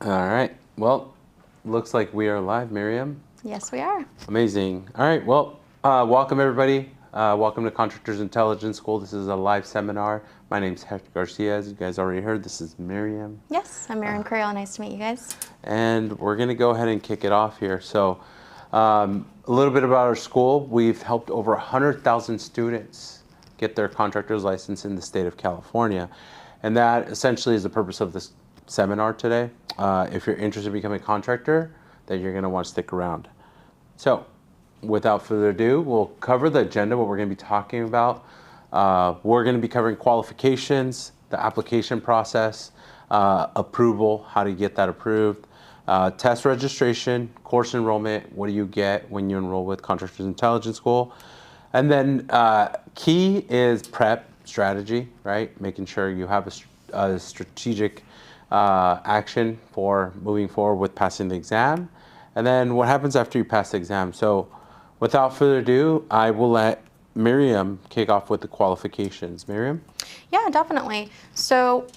All right. Well, looks like we are live, Miriam. Yes, we are. Amazing. All right. Well, welcome everybody. Welcome to Contractors Intelligence School. This is a live seminar. My name is Hector Garcia. As you guys already heard, this is Miriam. Yes, I'm Miriam Creel. Nice to meet you guys. And we're going to go ahead and kick it off here. So a little bit about our school. We've helped over 100,000 students get their contractor's license in the state of California. And that essentially is the purpose of this seminar today. If you're interested in becoming a contractor, then you're going to want to stick around. So without further ado, we'll cover the agenda, what we're going to be talking about. We're going to be covering qualifications, the application process, approval, how to get that approved, test registration, course enrollment, what do you get when you enroll with Contractors Intelligence School. And then key is prep strategy, right? Making sure you have a strategic action for moving forward with passing the exam. And then what happens after you pass the exam. So without further ado, I will let Miriam kick off with the qualifications. Miriam? Yeah, definitely. So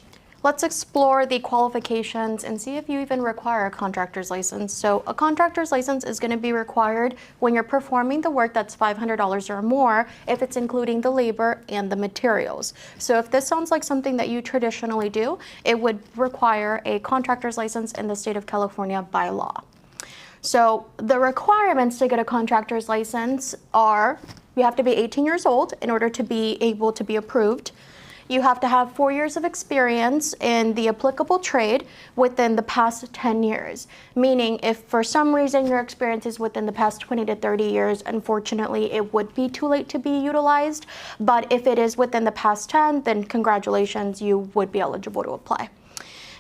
let's explore the qualifications and see if you even require a contractor's license. So a contractor's license is going to be required when you're performing the work that's $500 or more, if it's including the labor and the materials. So if this sounds like something that you traditionally do, it would require a contractor's license in the state of California by law. So the requirements to get a contractor's license are, you have to be 18 years old in order to be able to be approved. You have to have 4 years of experience in the applicable trade within the past 10 years. Meaning if for some reason your experience is within the past 20 to 30 years, unfortunately it would be too late to be utilized. But if it is within the past 10, then congratulations, you would be eligible to apply.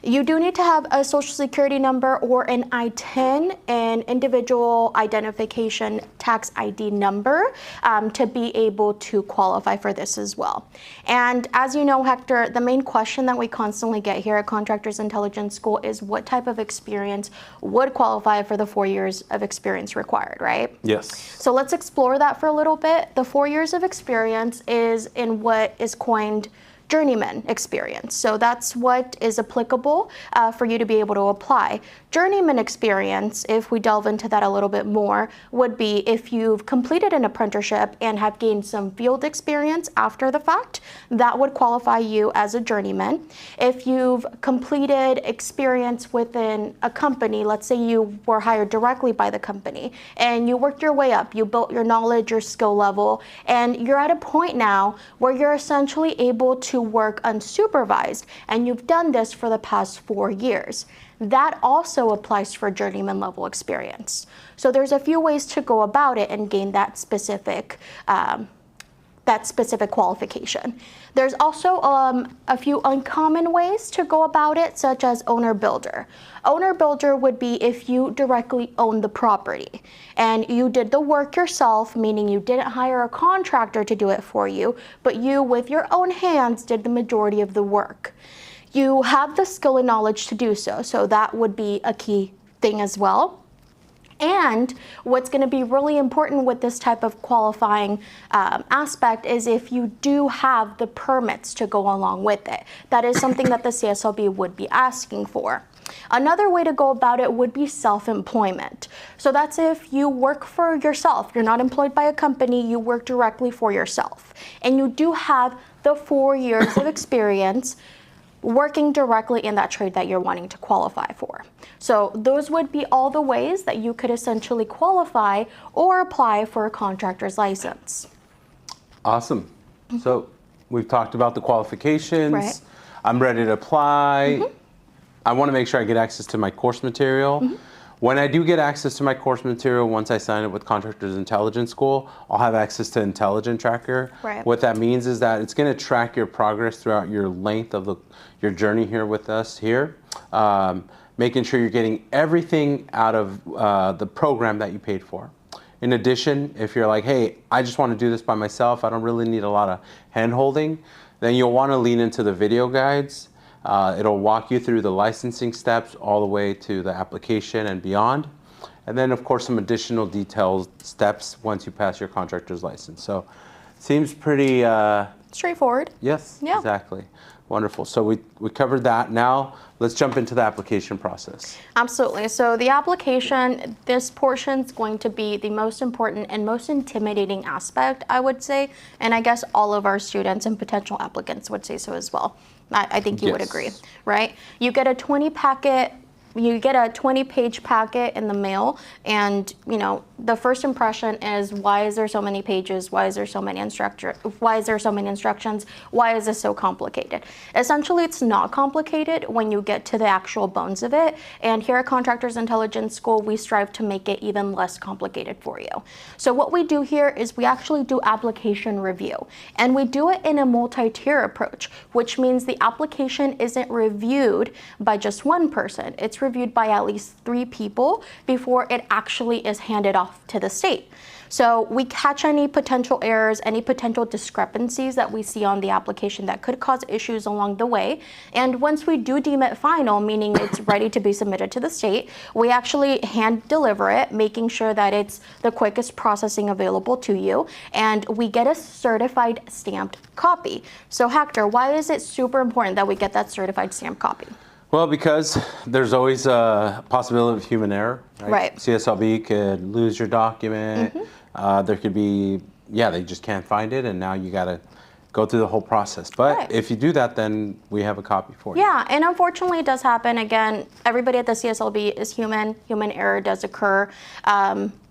You do need to have a social security number or an I-10, an individual identification tax ID number, to be able to qualify for this as well. And as you know, Hector, the main question that we constantly get here at Contractors Intelligence School is what type of experience would qualify for the 4 years of experience required, right? Yes. So let's explore that for a little bit. The 4 years of experience is in what is coined journeyman experience. So that's what is applicable for you to be able to apply. Journeyman experience, if we delve into that a little bit more, would be if you've completed an apprenticeship and have gained some field experience after the fact, that would qualify you as a journeyman. If you've completed experience within a company, let's say you were hired directly by the company and you worked your way up, you built your knowledge, your skill level, and you're at a point now where you're essentially able to work unsupervised, and you've done this for the past 4 years. That also applies for journeyman level experience. So there's a few ways to go about it and gain that specific qualification. There's also a few uncommon ways to go about it, such as owner-builder. Owner-builder would be if you directly own the property and you did the work yourself, meaning you didn't hire a contractor to do it for you, but you, with your own hands, did the majority of the work. You have the skill and knowledge to do so, so that would be a key thing as well. And what's going to be really important with this type of qualifying aspect is if you do have the permits to go along with it. That is something that the CSLB would be asking for. Another way to go about it would be self-employment. So that's if you work for yourself. You're not employed by a company, you work directly for yourself. And you do have the 4 years of experience working directly in that trade that you're wanting to qualify for. So those would be all the ways that you could essentially qualify or apply for a contractor's license. Awesome. So we've talked about the qualifications. Right. I'm ready to apply. I want to make sure I get access to my course material. When I do get access to my course material, once I sign up with Contractors Intelligence School, I'll have access to Intelligent Tracker. Right. What that means is that it's going to track your progress throughout your length of your journey here with us here, making sure you're getting everything out of the program that you paid for. In addition, if you're like, hey, I just want to do this by myself, I don't really need a lot of hand-holding, then you'll want to lean into the video guides. It'll walk you through the licensing steps all the way to the application and beyond. And then, of course, some additional detailed steps once you pass your contractor's license. So seems pretty... Straightforward. Yes, Yeah. Exactly. Wonderful. So we covered that. Now let's jump into the application process. Absolutely. So the application, this portion is going to be the most important and most intimidating aspect, I would say. And I guess all of our students and potential applicants would say so as well. I think you would agree, right? You get a 20-page packet in the mail, and the first impression is, why is there so many pages? Why is there so many instructions? Why is this so complicated? Essentially, it's not complicated when you get to the actual bones of it. And here at Contractors Intelligence School, we strive to make it even less complicated for you. So what we do here is we actually do application review, and we do it in a multi-tier approach, which means the application isn't reviewed by just one person. It's reviewed by at least 3 people before it actually is handed off to the state. So we catch any potential errors, any potential discrepancies that we see on the application that could cause issues along the way. And once we do deem it final, meaning it's ready to be submitted to the state, we actually hand deliver it, making sure that it's the quickest processing available to you. And we get a certified stamped copy. So Hector, why is it super important that we get that certified stamped copy? Well, because there's always a possibility of human error, right? CSLB could lose your document. There could be, they just can't find it, and now you got to go through the whole process. But if you do that, then we have a copy for you. Yeah, and unfortunately it does happen. Again, everybody at the CSLB is human. Human error does occur.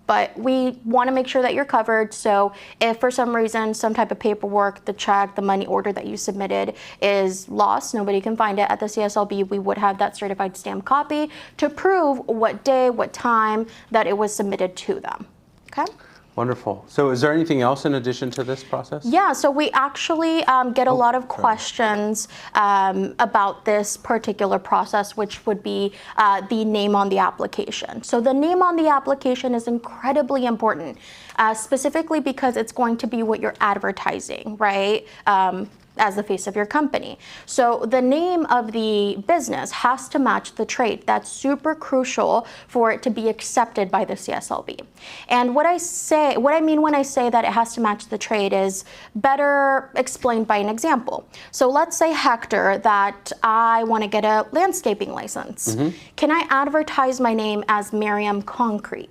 But we want to make sure that you're covered. So if for some reason, some type of paperwork, the check, the money order that you submitted is lost, nobody can find it at the CSLB, we would have that certified stamped copy to prove what day, what time that it was submitted to them. Okay? Wonderful. So is there anything else in addition to this process? Yeah, so we actually get a lot of questions about this particular process, which would be the name on the application. So the name on the application is incredibly important, specifically because it's going to be what you're advertising, right? As the face of your company. So the name of the business has to match the trade. That's super crucial for it to be accepted by the CSLB. And what I mean when I say that it has to match the trade is better explained by an example. So let's say, Hector, that I want to get a landscaping license. Can I advertise my name as Miriam Concrete?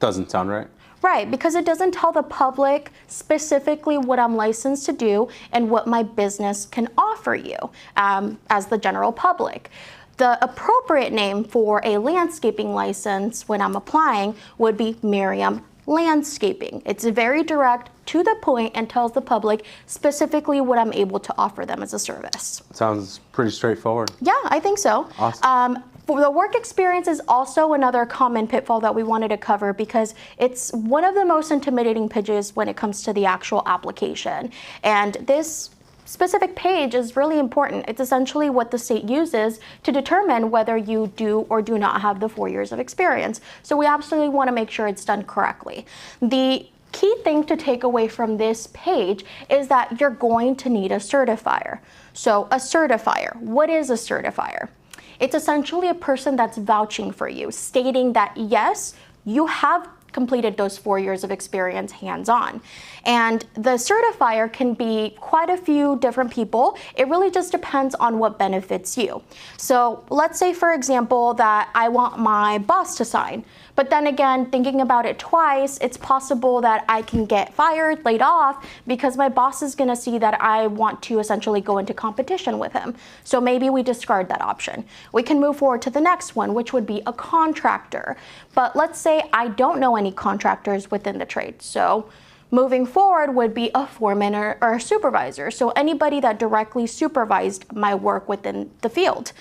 Doesn't sound right. Right, because it doesn't tell the public specifically what I'm licensed to do and what my business can offer you as the general public. The appropriate name for a landscaping license when I'm applying would be Miriam Landscaping. It's very direct, to the point, and tells the public specifically what I'm able to offer them as a service. Sounds pretty straightforward. Yeah, I think so. Awesome. For the work experience is also another common pitfall that we wanted to cover, because it's one of the most intimidating pages when it comes to the actual application. And this specific page is really important. It's essentially what the state uses to determine whether you do or do not have the 4 years of experience. So we absolutely want to make sure it's done correctly. The key thing to take away from this page is that you're going to need a certifier. So a certifier, what is a certifier? It's essentially a person that's vouching for you, stating that yes, you have completed those 4 years of experience hands-on. And the certifier can be quite a few different people. It really just depends on what benefits you. So let's say, for example, that I want my boss to sign. But then again, thinking about it twice, it's possible that I can get fired, laid off, because my boss is going to see that I want to essentially go into competition with him. So maybe we discard that option. We can move forward to the next one, which would be a contractor. But let's say I don't know any contractors within the trade. So moving forward would be a foreman or a supervisor. So anybody that directly supervised my work within the field.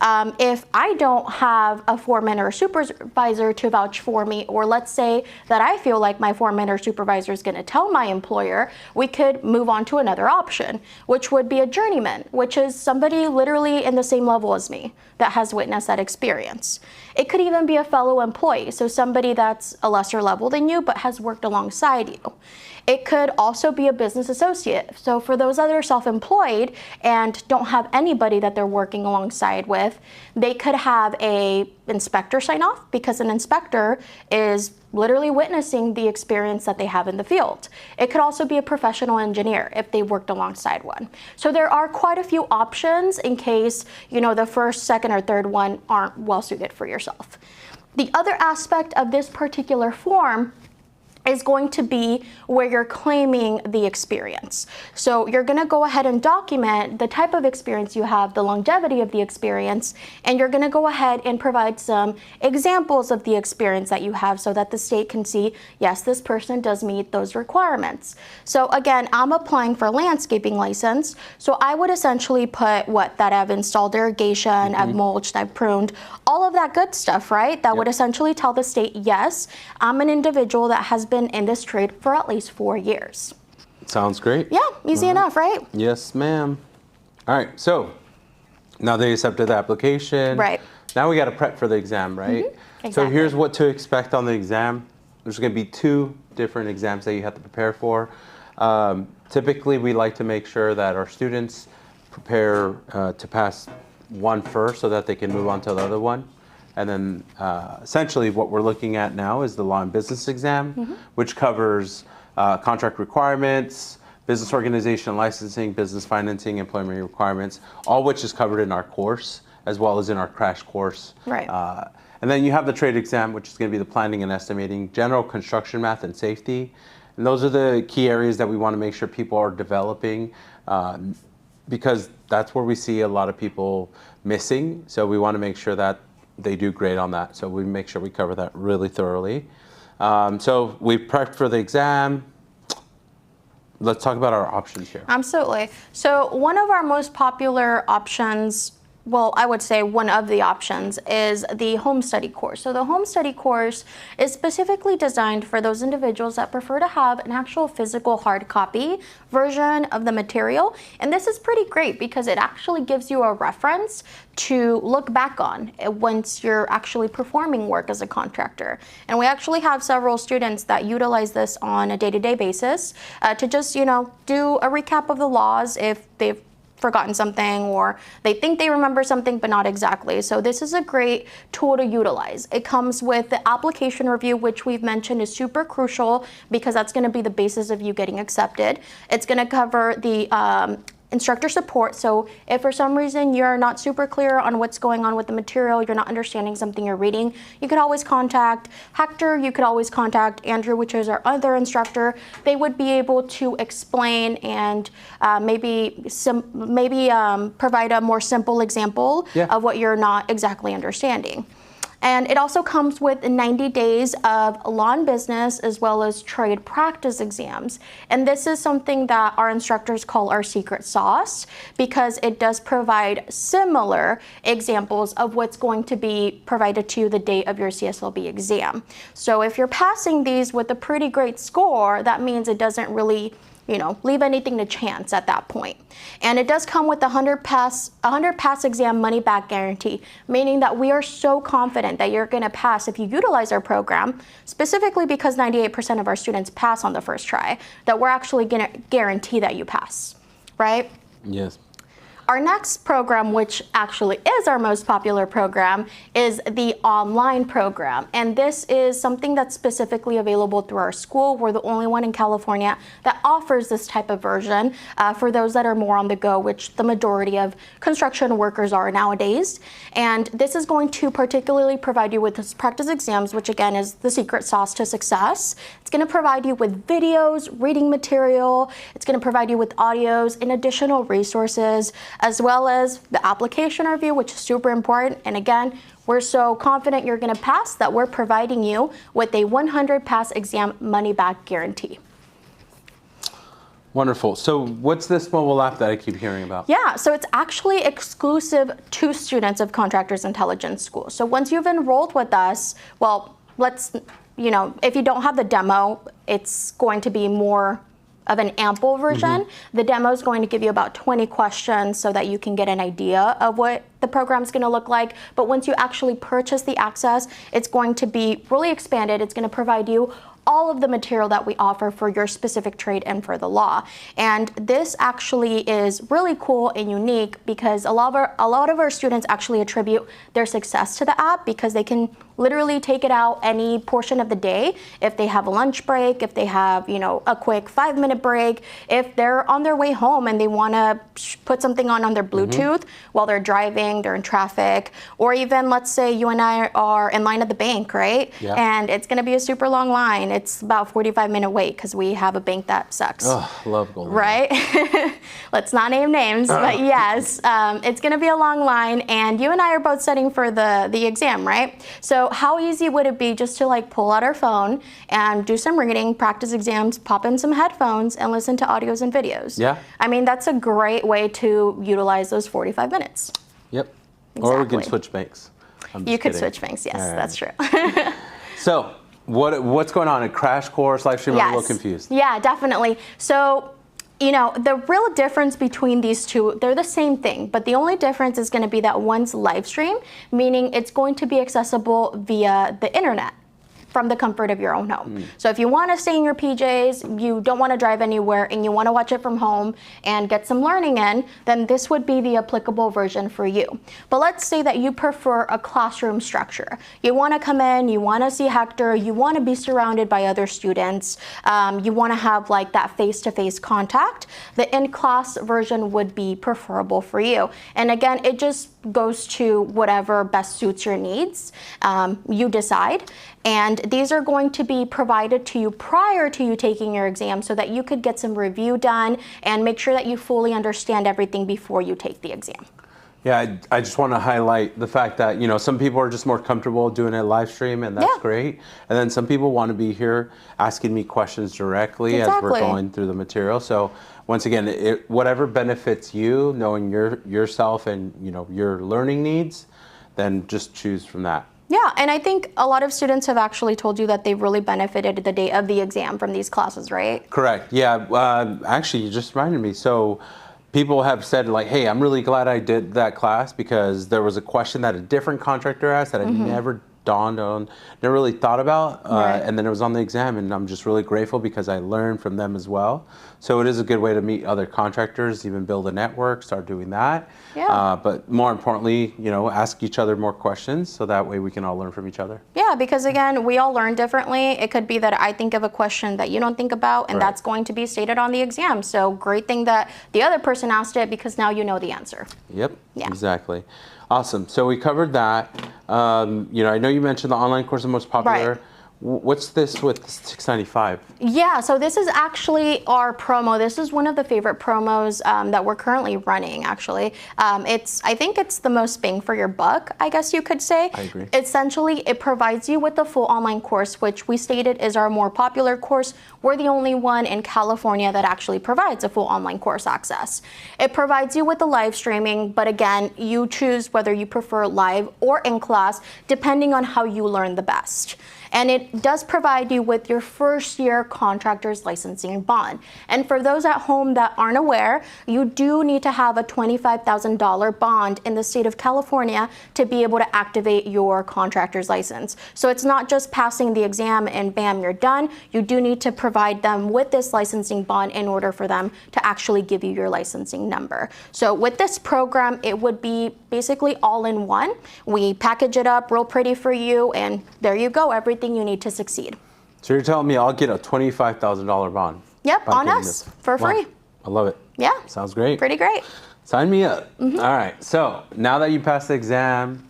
If I don't have a foreman or a supervisor to vouch for me, or let's say that I feel like my foreman or supervisor is going to tell my employer, we could move on to another option, which would be a journeyman, which is somebody literally in the same level as me that has witnessed that experience. It could even be a fellow employee, so somebody that's a lesser level than you but has worked alongside you. It could also be a business associate. So for those that are self-employed and don't have anybody that they're working alongside with, they could have a inspector sign off, because an inspector is literally witnessing the experience that they have in the field. It could also be a professional engineer if they worked alongside one. So there are quite a few options in case, you know, the first, second, or third one aren't well suited for yourself. The other aspect of this particular form is going to be where you're claiming the experience. So you're gonna go ahead and document the type of experience you have, the longevity of the experience, and you're gonna go ahead and provide some examples of the experience that you have so that the state can see, yes, this person does meet those requirements. So again, I'm applying for a landscaping license, so I would essentially put that I've installed irrigation, I've mulched, I've pruned, all of that good stuff, right? That would essentially tell the state, yes, I'm an individual that has been in this trade for at least 4 years. Sounds great. Yeah, easy enough, right? Yes, ma'am. All right, so now they accepted the application. Right. Now we got to prep for the exam, right? Exactly. So here's what to expect on the exam. There's going to be 2 different exams that you have to prepare for. Typically, we like to make sure that our students prepare to pass one first so that they can move on to the other one. And then essentially what we're looking at now is the law and business exam, which covers contract requirements, business organization and licensing, business financing, employment requirements, all which is covered in our course as well as in our crash course. Right. And then you have the trade exam, which is going to be the planning and estimating, general construction math, and safety. And those are the key areas that we want to make sure people are developing, because that's where we see a lot of people missing. So we want to make sure that they do great on that. So we make sure we cover that really thoroughly. So we prepped for the exam. Let's talk about our options here. Absolutely. So one of our most popular options, well, I would say one of the options, is the home study course. So the home study course is specifically designed for those individuals that prefer to have an actual physical hard copy version of the material. And this is pretty great because it actually gives you a reference to look back on once you're actually performing work as a contractor. And we actually have several students that utilize this on a day-to-day basis to just, you know, do a recap of the laws if they've forgotten something or they think they remember something but not exactly. So this is a great tool to utilize. It comes with the application review, which we've mentioned is super crucial because that's going to be the basis of you getting accepted. It's going to cover the instructor support. So if for some reason you're not super clear on what's going on with the material, you're not understanding something you're reading, you could always contact Hector, you could always contact Andrew, which is our other instructor. They would be able to explain and maybe provide a more simple example of what you're not exactly understanding. And it also comes with 90 days of law and business as well as trade practice exams. And this is something that our instructors call our secret sauce because it does provide similar examples of what's going to be provided to you the day of your CSLB exam. So if you're passing these with a pretty great score, that means it doesn't really, you know, leave anything to chance at that point. And it does come with a 100 pass exam money back guarantee, meaning that we are so confident that you're gonna pass if you utilize our program, specifically because 98% of our students pass on the first try, that we're actually gonna guarantee that you pass, right? Yes. Our next program, which actually is our most popular program, is the online program. And this is something that's specifically available through our school. We're the only one in California that offers this type of version for those that are more on the go, which the majority of construction workers are nowadays. And this is going to particularly provide you with this practice exams, which again is the secret sauce to success. It's going to provide you with videos, reading material. It's going to provide you with audios and additional resources, as well as the application review, which is super important. And again, we're so confident you're gonna pass that we're providing you with a 100 pass exam money back guarantee. Wonderful. So what's this mobile app that I keep hearing about? Yeah, so it's actually exclusive to students of Contractors Intelligence School. So once you've enrolled with us, well, you know, if you don't have the demo, it's going to be more of an ample version. The demo is going to give you about 20 questions so that you can get an idea of what the program is going to look like. But once you actually purchase the access, it's going to be really expanded. It's going to provide you all of the material that we offer for your specific trade and for the law. And this actually is really cool and unique because a lot of our students actually attribute their success to the app because they can literally take it out any portion of the day. If they have a lunch break, if they have, you know, a quick 5-minute break, if they're on their way home and they want to put something on their Bluetooth while they're driving, they're in traffic, or even let's say you and I are in line at the bank, right? Yeah. And it's going to be a super long line. It's about 45-minute wait because we have a bank that sucks. Oh, love Golden. Right? Let's not name names, but yes, it's going to be a long line, and you and I are both studying for the exam, right? So how easy would it be just to like pull out our phone and do some reading, practice exams, pop in some headphones, and listen to audios and videos? Yeah. I mean, that's a great way to utilize those 45 minutes. Yep. Exactly. Or we can switch banks. You could switch banks, yes, All right. that's true. So what's going on? A crash course, live stream? I'm a little Yes. confused. Yeah, definitely. So, you know, the real difference between these two, they're the same thing, but the only difference is going to be that one's live stream, meaning it's going to be accessible via the internet from the comfort of your own home. So if you want to stay in your PJs, you don't want to drive anywhere, and you want to watch it from home and get some learning in, then this would be the applicable version for you. But let's say that you prefer a classroom structure. You want to come in, you want to see Hector, you want to be surrounded by other students, you want to have like that face-to-face contact. The in-class version would be preferable for you. And again, it just goes to whatever best suits your needs. You decide. And these are going to be provided to you prior to you taking your exam so that you could get some review done and make sure that you fully understand everything before you take the exam. Yeah, I just want to highlight the fact that, you know, some people are just more comfortable doing a live stream, and that's Yeah. great. And then some people want to be here asking me questions directly as we're Exactly. going through the material. So once again, whatever benefits you, knowing yourself and, you know, your learning needs, then just choose from that. Yeah, and I think a lot of students have actually told you that they've really benefited the day of the exam from these classes, right? Correct. Yeah. Actually, you just reminded me. So people have said like, hey, I'm really glad I did that class because there was a question that a different contractor asked that I never really thought about. Right. And then it was on the exam, and I'm just really grateful because I learned from them as well. So it is a good way to meet other contractors, even build a network, start doing that. Yeah. But more importantly, you know, ask each other more questions so that way we can all learn from each other. Yeah, because again, we all learn differently. It could be that I think of a question that you don't think about, and Right. that's going to be stated on the exam. So great thing that the other person asked it because now you know the answer. Yep, Yeah. exactly. Awesome. So we covered that. You know, I know you mentioned the online course is most popular. Right. What's this with $695? Yeah, so this is actually our promo. This is one of the favorite promos that we're currently running, actually. I think it's the most bang for your buck, I guess you could say. I agree. Essentially, it provides you with the full online course, which we stated is our more popular course. We're the only one in California that actually provides a full online course access. It provides you with the live streaming, but again, you choose whether you prefer live or in class, depending on how you learn the best. And it does provide you with your first year contractor's licensing bond. And for those at home that aren't aware, you do need to have a $25,000 bond in the state of California to be able to activate your contractor's license. So it's not just passing the exam and bam, you're done. You do need to provide them with this licensing bond in order for them to actually give you your licensing number. So with this program, it would be basically all in one. We package it up real pretty for you, and there you go, everything you need to succeed. So you're telling me I'll get a $25,000 bond? Yep, by on getting us this? for Wow. free. I love it. Yeah, Sounds great. pretty great. Sign me up. All right. So now that you passed the exam,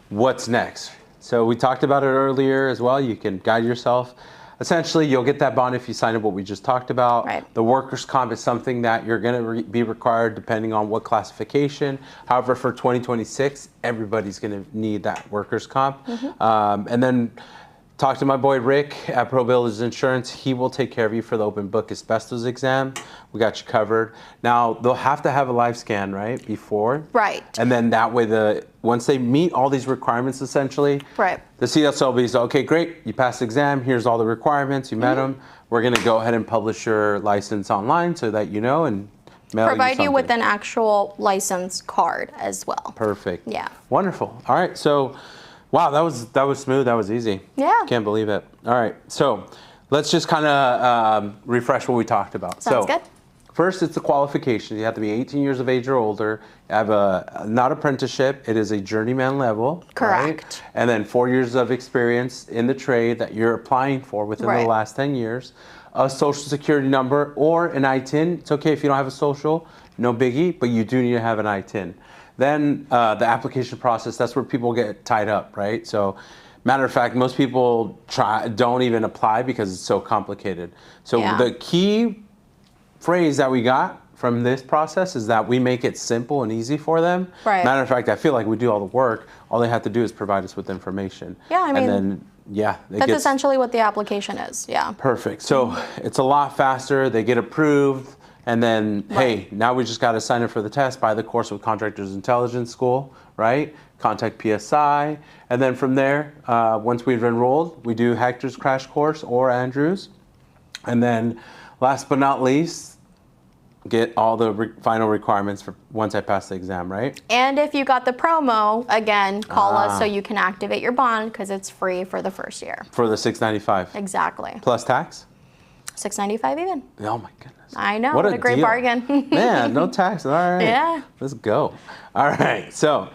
what's next? So we talked about it earlier as well. You can guide yourself. Essentially, you'll get that bond if you sign up what we just talked about. Right. The workers' comp is something that you're going to be required depending on what classification. However, for 2026, everybody's going to need that workers' comp. And then talk to my boy Rick at Pro Builders Insurance. He will take care of you for the open book asbestos exam. We got you covered. Now, they'll have to have a live scan, right, before? Right. And then that way, once they meet all these requirements, essentially, Right. the CSLB is, okay, great, you passed the exam, here's all the requirements, you met them. We're going to go ahead and publish your license online so that you know and mail Provide you with something. an actual license card as well. Perfect. Yeah. Wonderful. All right, so wow, that was smooth, that was easy. Yeah. Can't believe it. All right, so let's just kind of refresh what we talked about. Sounds good. First, it's the qualifications. You have to be 18 years of age or older. You have not apprenticeship. It is a journeyman level. Correct. Right? And then 4 years of experience in the trade that you're applying for within the last 10 years. A social security number or an ITIN. It's okay if you don't have a social, no biggie, but you do need to have an ITIN. Then the application process, that's where people get tied up, right? So matter of fact, most people don't even apply because it's so complicated. So the key phrase that we got from this process is that we make it simple and easy for them. Right. Matter of fact, I feel like we do all the work. All they have to do is provide us with information. Yeah, I mean, and then, that's essentially what the application is. Yeah. Perfect. So it's a lot faster. They get approved. And then, hey, now we just got to sign up for the test, buy the course with Contractors Intelligence School, right? Contact PSI. And then from there, once we've enrolled, we do Hector's crash course or Andrew's. And then last but not least, get all the final requirements for once I pass the exam, right? And if you got the promo, again, call us so you can activate your bond because it's free for the first year. For the $695. Exactly. Plus tax? $695 even. Oh my goodness. I know, what a great bargain. Man, no tax, all right. Yeah. Let's go. All right, so,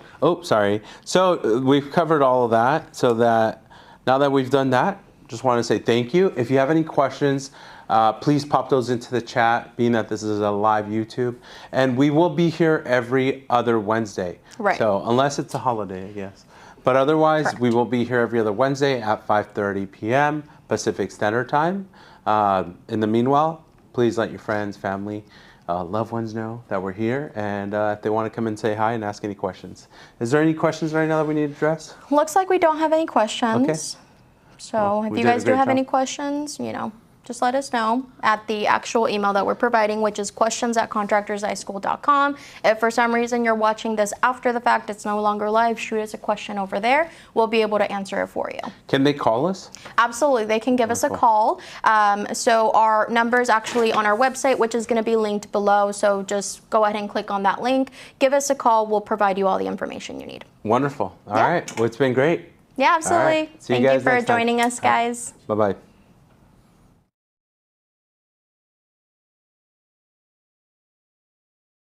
So we've covered all of that, so that now that we've done that, just want to say thank you. If you have any questions, please pop those into the chat, being that this is a live YouTube. And we will be here every other Wednesday. Right. So unless it's a holiday, I guess. But otherwise, we will be here every other Wednesday at 5:30 p.m. Pacific Standard Time. In the meanwhile, please let your friends, family, loved ones know that we're here. And if they want to come and say hi and ask any questions. Is there any questions right now that we need to address? Looks like we don't have any questions. Okay. So if you guys do have any questions, just let us know at the actual email that we're providing, which is questions@contractorshighschool.com. If for some reason you're watching this after the fact, it's no longer live, shoot us a question over there. We'll be able to answer it for you. Can they call us? Absolutely. They can give us a call. So our number is actually on our website, which is going to be linked below. So just go ahead and click on that link. Give us a call. We'll provide you all the information you need. Wonderful. All right. Well, it's been great. Yeah, absolutely. Right. Thank you for joining us, guys. Bye-bye.